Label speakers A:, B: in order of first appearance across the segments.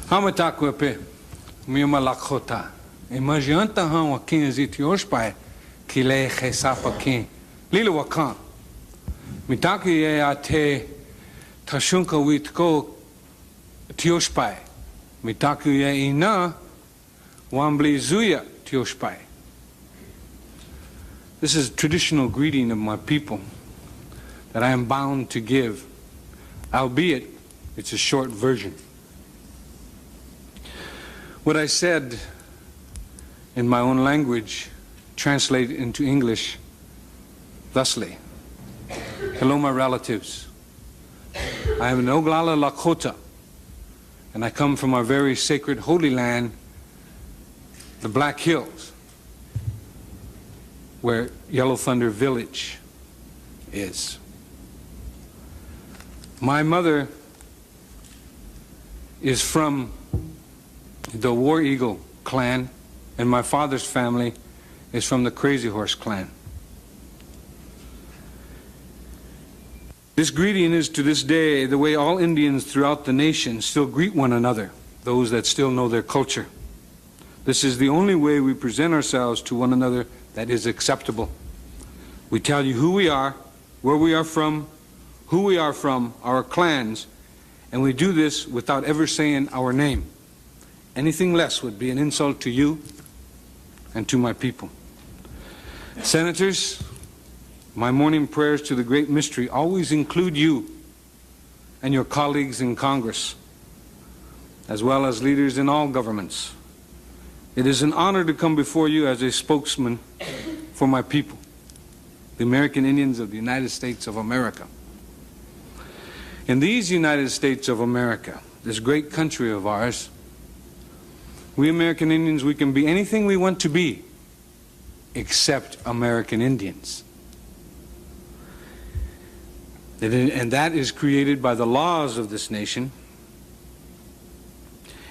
A: Hamatakwepe, Mima Lakota, Imajanta Hawa King Zitioshpai, Kile Hesapa King, Lilo Wakan, Mitaki Ate Tashunka Witko Tioshpai, Mitaki Ina, Wambli Zuya Tioshpai. This is a traditional greeting of my people that I am bound to give, albeit it's a short version. What I said in my own language translate into English thusly. Hello, my relatives. I am an Oglala Lakota, and I come from our very sacred holy land, the Black Hills, where Yellow Thunder Village is. My mother is from the War Eagle clan, and my father's family is from the Crazy Horse clan. This greeting is to this day the way all Indians throughout the nation still greet one another, those that still know their culture. This is the only way we present ourselves to one another that is acceptable. We tell you who we are, where we are from, who we are from, our clans, and we do this without ever saying our name. Anything less would be an insult to you and to my people. Senators, my morning prayers to the great mystery always include you and your colleagues in Congress, as well as leaders in all governments. It is an honor to come before you as a spokesman for my people, the American Indians of the United States of America. In these United States of America, this great country of ours, we American Indians, we can be anything we want to be, except American Indians. And that is created by the laws of this nation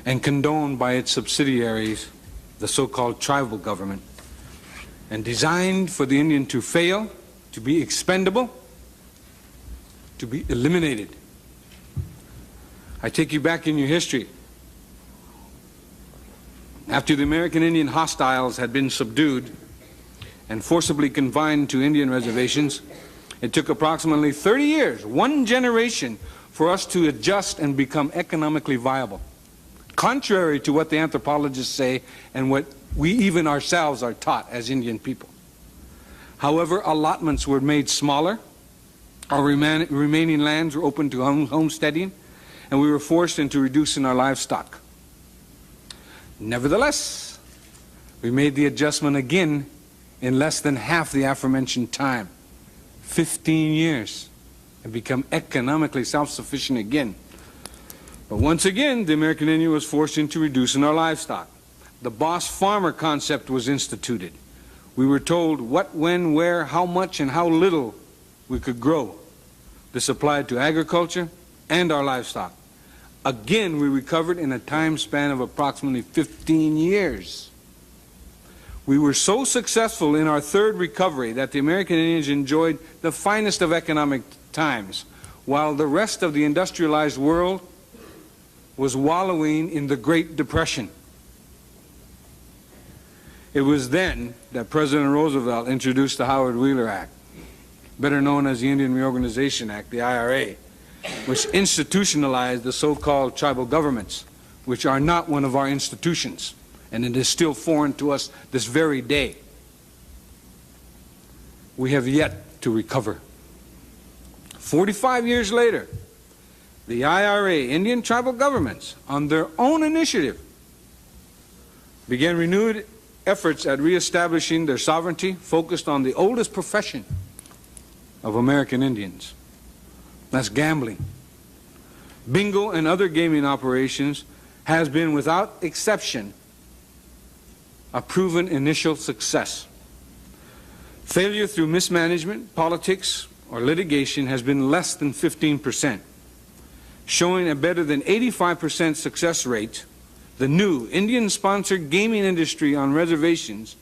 A: and condoned by its subsidiaries, the so-called tribal government, and designed for the Indian to fail, to be expendable, to be eliminated. I take you back in your history. After the American Indian hostiles had been subdued and forcibly confined to Indian reservations, it took approximately 30 years, one generation, for us to adjust and become economically viable, contrary to what the anthropologists say and what we even ourselves are taught as Indian people. However, allotments were made smaller, our remaining lands were open to homesteading, and we were forced into reducing our livestock. Nevertheless, we made the adjustment again in less than half the aforementioned time, 15 years, and become economically self-sufficient again. But once again, the American Indian was forced into reducing our livestock. The boss farmer concept was instituted. We were told what, when, where, how much, and how little we could grow. This applied to agriculture and our livestock. Again, we recovered in a time span of approximately 15 years. We were so successful in our third recovery that the American Indians enjoyed the finest of economic times, while the rest of the industrialized world was wallowing in the Great Depression. It was then that President Roosevelt introduced the Howard Wheeler Act, better known as the Indian Reorganization Act, the IRA, which institutionalized the so-called tribal governments, which are not one of our institutions, and it is still foreign to us this very day. We have yet to recover. 45 years later, the IRA, Indian tribal governments, on their own initiative, began renewed efforts at reestablishing their sovereignty focused on the oldest profession of American Indians. That's gambling. Bingo and other gaming operations has been, without exception, a proven initial success. Failure through mismanagement, politics, or litigation has been less than 15%, showing a better than 85% success rate. The new Indian-sponsored gaming industry on reservations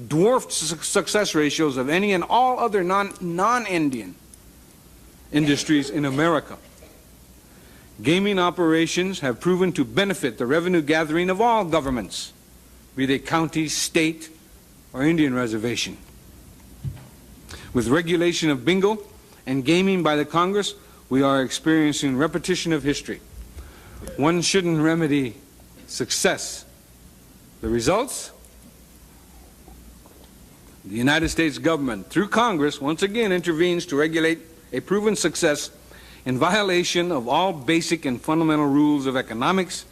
A: dwarfed success ratios of any and all other non-Indian industries in America. Gaming operations have proven to benefit the revenue gathering of all governments, be they county, state, or Indian reservation. With regulation of bingo and gaming by the Congress, we are experiencing repetition of history. One shouldn't remedy success. The results? The United States government, through Congress, once again intervenes to regulate a proven success in violation of all basic and fundamental rules of economics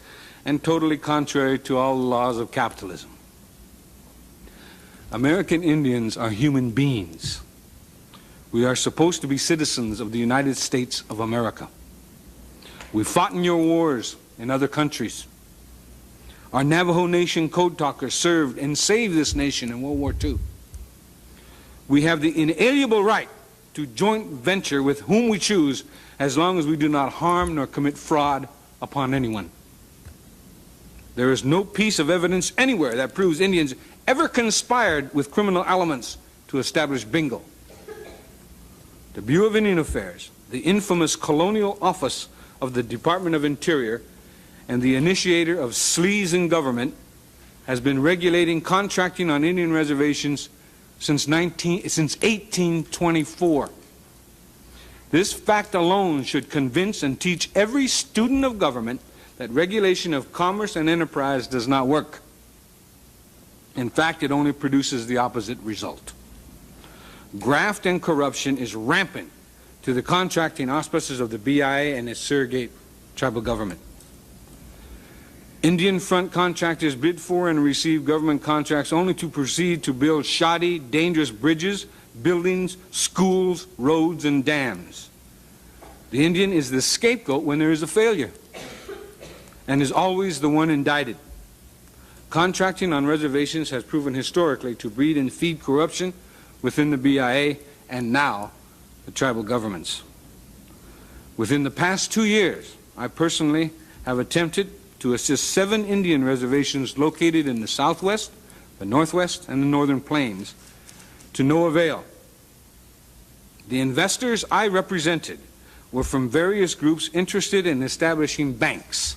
A: and totally contrary to all laws of capitalism. American Indians are human beings. We are supposed to be citizens of the United States of America. We fought in your wars in other countries. Our Navajo Nation code talkers served and saved this nation in World War II. We have the inalienable right to joint venture with whom we choose, as long as we do not harm nor commit fraud upon anyone. There is no piece of evidence anywhere that proves Indians ever conspired with criminal elements to establish bingo. The Bureau of Indian Affairs, the infamous colonial office of the Department of Interior, and the initiator of sleaze in government, has been regulating contracting on Indian reservations since 1824. This fact alone should convince and teach every student of government that regulation of commerce and enterprise does not work. In fact, it only produces the opposite result. Graft and corruption is rampant to the contracting auspices of the BIA and its surrogate tribal government. Indian front contractors bid for and receive government contracts only to proceed to build shoddy, dangerous bridges, buildings, schools, roads, and dams. The Indian is the scapegoat when there is a failure, and is always the one indicted. Contracting on reservations has proven historically to breed and feed corruption within the BIA and now the tribal governments. Within the past 2 years, I personally have attempted to assist 7 Indian reservations located in the Southwest, the Northwest, and the Northern Plains, to no avail. The investors I represented were from various groups interested in establishing banks,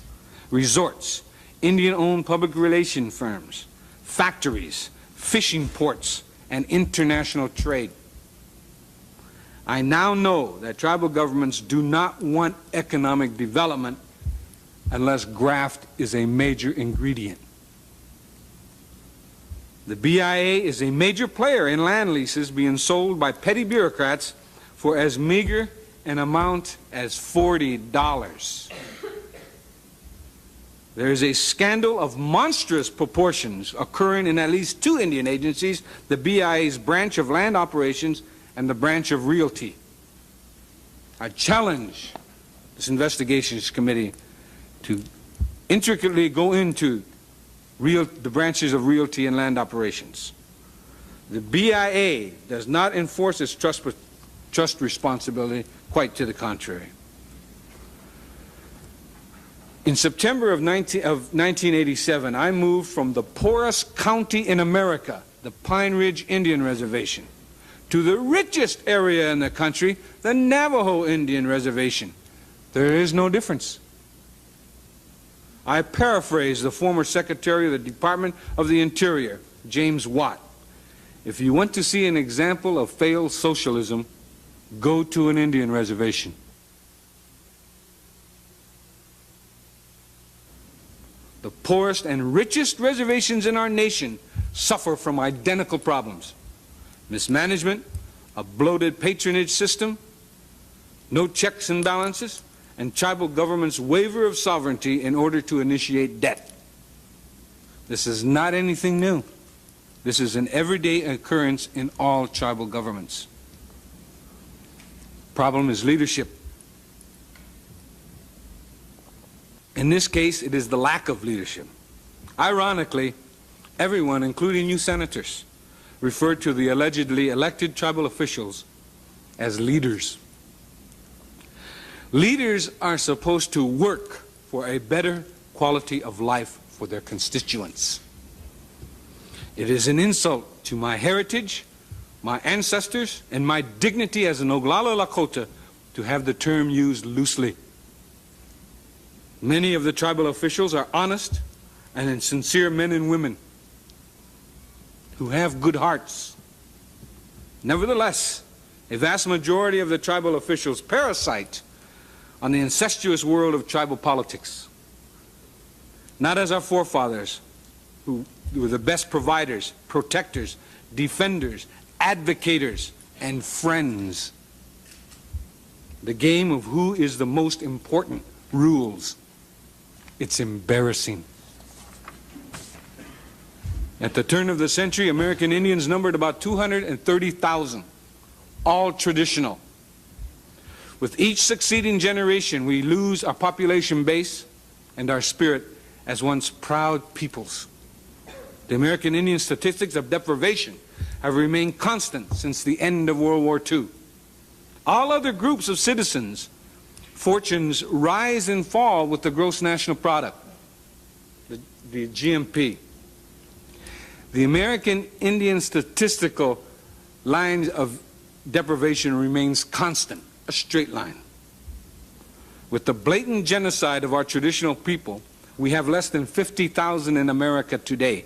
A: resorts, Indian-owned public relation firms, factories, fishing ports, and international trade. I now know that tribal governments do not want economic development unless graft is a major ingredient. The BIA is a major player in land leases being sold by petty bureaucrats for as meager an amount as $40. There is a scandal of monstrous proportions occurring in at least 2 Indian agencies, the BIA's branch of land operations and the branch of realty. I challenge this investigations committee to intricately go into the branches of realty and land operations. The BIA does not enforce its trust responsibility, quite to the contrary. In September of 1987, I moved from the poorest county in America, the Pine Ridge Indian Reservation, to the richest area in the country, the Navajo Indian Reservation. There is no difference. I paraphrase the former Secretary of the Department of the Interior, James Watt. If you want to see an example of failed socialism, go to an Indian reservation. The poorest and richest reservations in our nation suffer from identical problems: mismanagement, a bloated patronage system, no checks and balances, and tribal government's waiver of sovereignty in order to initiate debt. This is not anything new. This is an everyday occurrence in all tribal governments. Problem is leadership. In this case, it is the lack of leadership. Ironically, everyone, including you senators, referred to the allegedly elected tribal officials as leaders. Leaders are supposed to work for a better quality of life for their constituents. It is an insult to my heritage, my ancestors, and my dignity as an Oglala Lakota to have the term used loosely. Many of the tribal officials are honest and sincere men and women who have good hearts. Nevertheless, a vast majority of the tribal officials parasite on the incestuous world of tribal politics. Not as our forefathers, who were the best providers, protectors, defenders, advocators, and friends. The game of who is the most important rules. It's embarrassing. At the turn of the century, American Indians numbered about 230,000, all traditional. With each succeeding generation, we lose our population base and our spirit as once proud peoples. The American Indian statistics of deprivation have remained constant since the end of World War II. All other groups of citizens' fortunes rise and fall with the gross national product, the GNP. The American Indian statistical lines of deprivation remains constant, a straight line. With the blatant genocide of our traditional people, we have less than 50,000 in America today.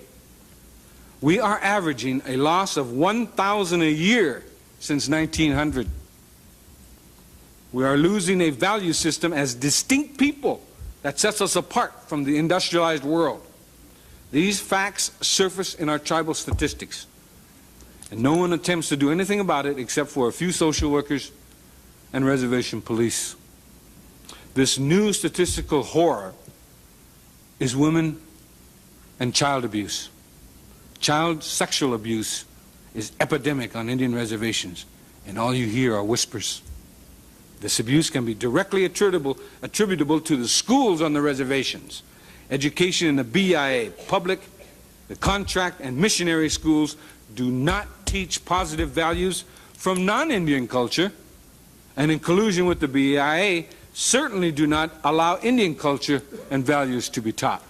A: We are averaging a loss of 1,000 a year since 1900. We are losing a value system as distinct people that sets us apart from the industrialized world. These facts surface in our tribal statistics, and no one attempts to do anything about it except for a few social workers and reservation police. This new statistical horror is women and child abuse. Child sexual abuse is epidemic on Indian reservations, and all you hear are whispers. This abuse can be directly attributable to the schools on the reservations. Education in the BIA, public, the contract, and missionary schools do not teach positive values from non-Indian culture, and in collusion with the BIA, certainly do not allow Indian culture and values to be taught.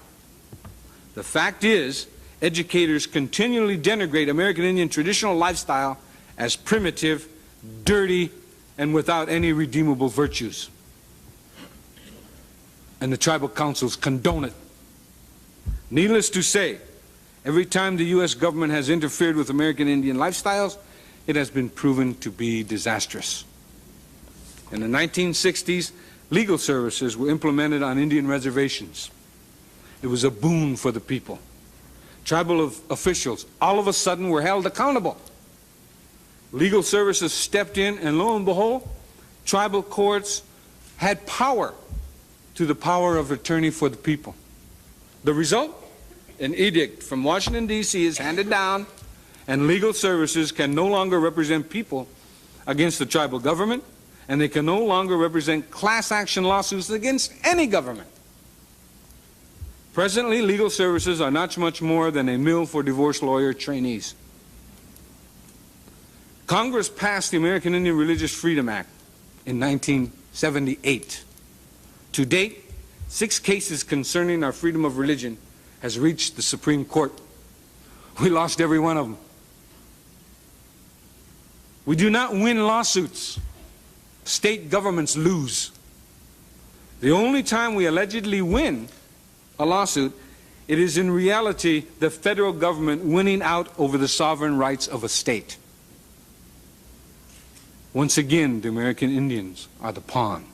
A: The fact is, educators continually denigrate American Indian traditional lifestyle as primitive, dirty, and without any redeemable virtues. And the tribal councils condone it. Needless to say, every time the U.S. government has interfered with American Indian lifestyles, it has been proven to be disastrous. In the 1960s, legal services were implemented on Indian reservations. It was a boon for the people. Tribal officials all of a sudden were held accountable. Legal services stepped in, and lo and behold, tribal courts had power to the power of attorney for the people. The result? An edict from Washington, D.C. is handed down, and legal services can no longer represent people against the tribal government, and they can no longer represent class action lawsuits against any government. Presently, legal services are not much more than a mill for divorce lawyer trainees. Congress passed the American Indian Religious Freedom Act in 1978. To date, 6 cases concerning our freedom of religion has reached the Supreme Court. We lost every one of them. We do not win lawsuits. State governments lose. The only time we allegedly win a lawsuit, it is in reality the federal government winning out over the sovereign rights of a state. Once again, the American Indians are the pawn.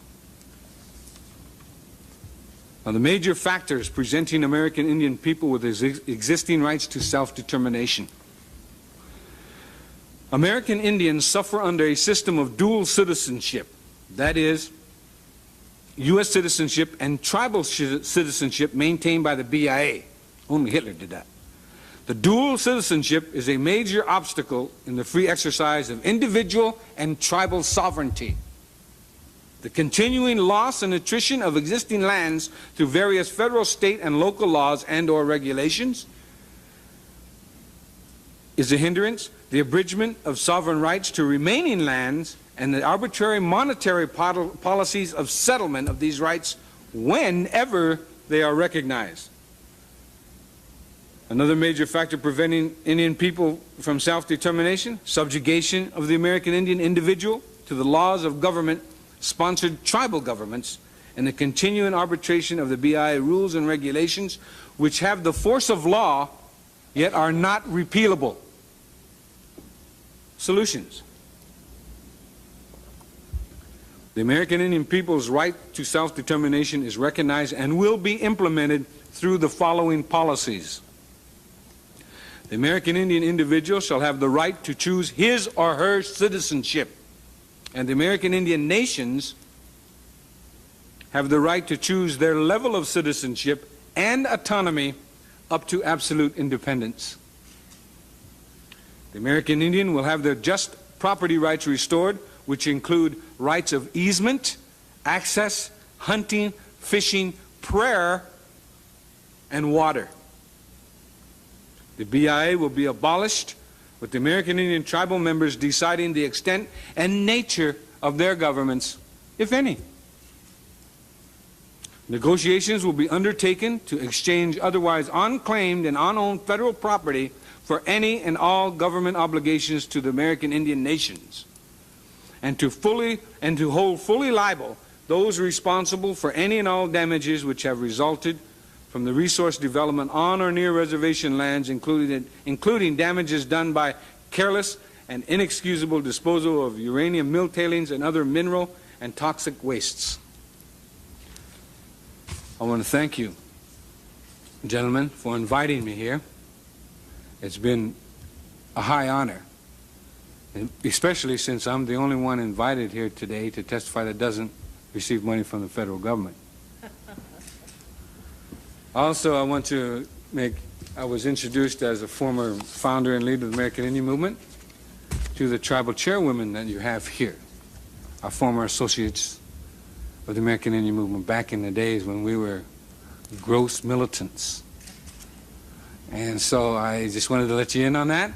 A: Now, the major factors presenting American Indian people with existing rights to self-determination. American Indians suffer under a system of dual citizenship, that is, U.S. citizenship and tribal citizenship maintained by the BIA. Only Hitler did that. The dual citizenship is a major obstacle in the free exercise of individual and tribal sovereignty. The continuing loss and attrition of existing lands through various federal, state, and local laws and/or regulations is a hindrance. The abridgment of sovereign rights to remaining lands and the arbitrary monetary policies of settlement of these rights whenever they are recognized. Another major factor preventing Indian people from self-determination, subjugation of the American Indian individual to the laws of government-sponsored tribal governments and the continuing arbitration of the BIA rules and regulations which have the force of law yet are not repealable. Solutions. The American Indian people's right to self-determination is recognized and will be implemented through the following policies. The American Indian individual shall have the right to choose his or her citizenship, and the American Indian nations have the right to choose their level of citizenship and autonomy up to absolute independence. The American Indian will have their just property rights restored, which include rights of easement, access, hunting, fishing, prayer, and water. The BIA will be abolished, with the American Indian tribal members deciding the extent and nature of their governments, if any. Negotiations will be undertaken to exchange otherwise unclaimed and unowned federal property for any and all government obligations to the American Indian nations, and to hold fully liable those responsible for any and all damages which have resulted from the resource development on or near reservation lands, including damages done by careless and inexcusable disposal of uranium mill tailings and other mineral and toxic wastes. I want to thank you, gentlemen, for inviting me here. It's been a high honor, especially since I'm the only one invited here today to testify that doesn't receive money from the federal government. Also, I want to I was introduced as a former founder and leader of the American Indian Movement to the tribal chairwomen that you have here, our former associates of the American Indian Movement back in the days when we were gross militants. And so I just wanted to let you in on that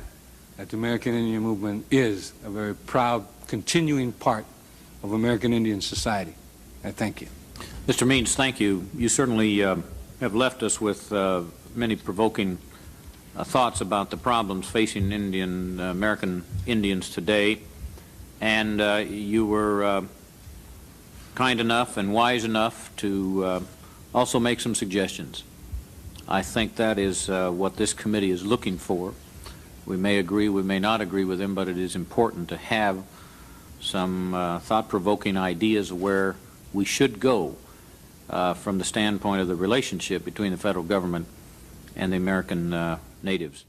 A: the American Indian Movement is a very proud continuing part of American Indian society. I thank you.
B: Mr. Means, thank you. You certainly have left us with many provoking thoughts about the problems facing American Indians today, and you were kind enough and wise enough to also make some suggestions. I think that is what this committee is looking for. We may agree, we may not agree with them, but it is important to have some thought-provoking ideas of where we should go from the standpoint of the relationship between the federal government and the American natives.